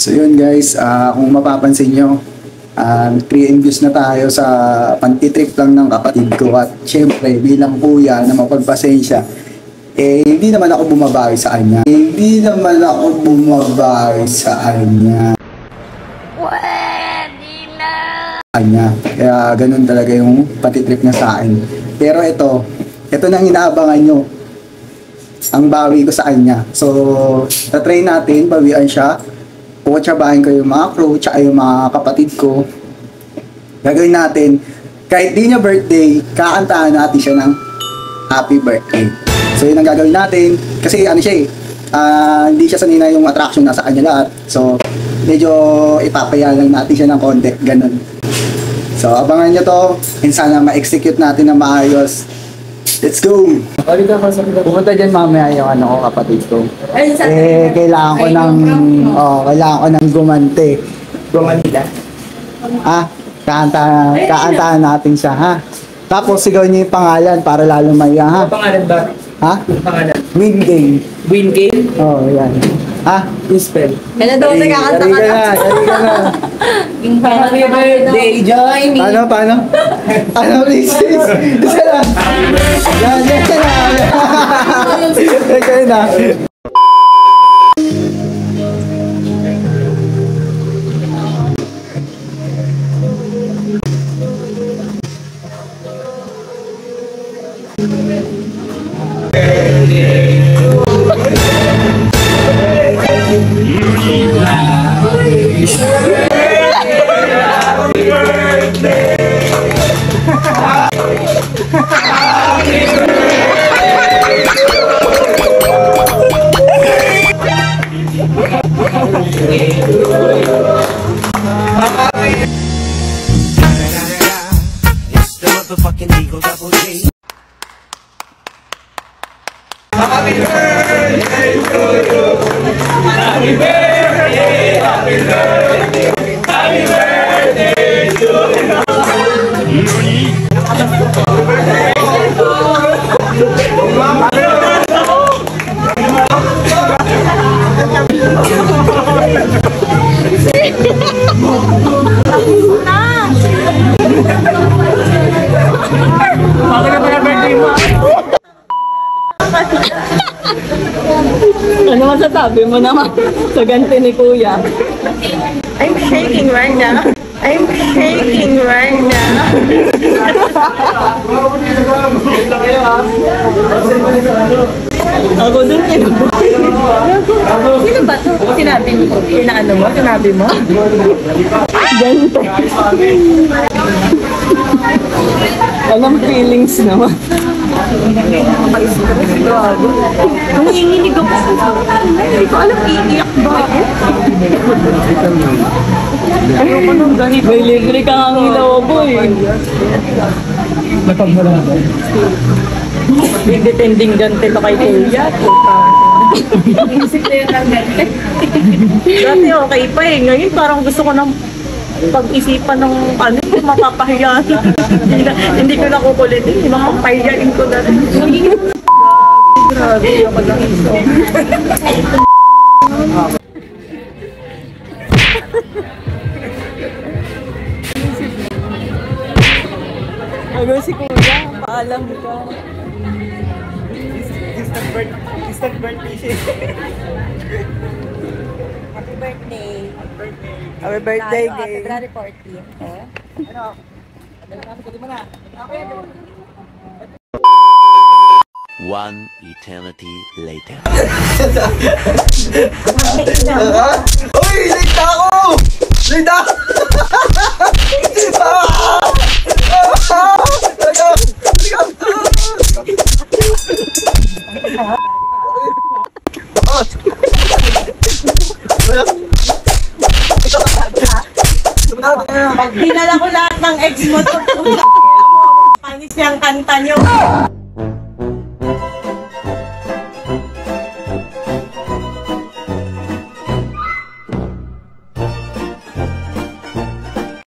So yun guys, kung mapapansin nyo, 3 views na tayo sa pantitrip lang ng kapatid ko. At syempre bilang kuya na mapagpasensya, hindi naman ako bumabawi sa kanya. Kaya ganun talaga yung patitrip niya sa akin. Pero ito nang inaabangan nyo, ang bawi ko sa kanya. So, tatry natin, bawian siya. Puwatsabahin ko yung mga crew, tsaka yung mga kapatid ko. Gagawin natin, kahit di niya birthday, kakantahan natin siya ng happy birthday. So, yun ang gagawin natin. Kasi ano siya hindi siya sanina yung attraction nasa kanya lahat. So, medyo ipapaya lang natin siya ng konti, ganun. So, abangan nyo to, and sana ma-execute natin na maayos. Let's go! Pumunta dyan mamaya yung kapatid ko. Kailangan ko ng gumante. Gumanila? Kaantahan natin siya, ha? Tapos sigaw niyo yung pangalan para lalo maya, ha? Ano pangalan ba? Ha? Pangalan? Win game. Win game? Oo, yan. Ha? Spell. Kaya daw nagkakanta ka na. Happy birthday, join me! Paano? Please? Isa lang. Yan na. It's the motherfucking Eagle Double G. Happy birthday to you. Happy birthday, happy birthday, happy birthday to Ano masasabi mo naman sa ganti ni Kuya? I'm shaking right now. Ako din Sino ba ito? Sinabi mo? Sinabi mo? ganti. Anong feelings naman? Nanginginig ako. Hindi ko alam, iiyak ba ako? Ayoko nung ganito. May libre ka nga ng ilaw, boy. Napagmula ba? Depending ganti to kay Kuya. Isip na yun ang ganti. Dati okay pa eh. Ngayon parang gusto ko ng pag-isipan ng mapapahiya. Hindi ko nakukulitin. Mapapahiyain ko na rin. Grabe ako lang ito. Ano si Kuya? Paalam ka. Distant birthday siya. Happy birthday. Happy birthday, gay. February 14. One eternity later. Uy! Late ako! Dinala ko lahat ng ex mo to. Panis niyang kanta niyo.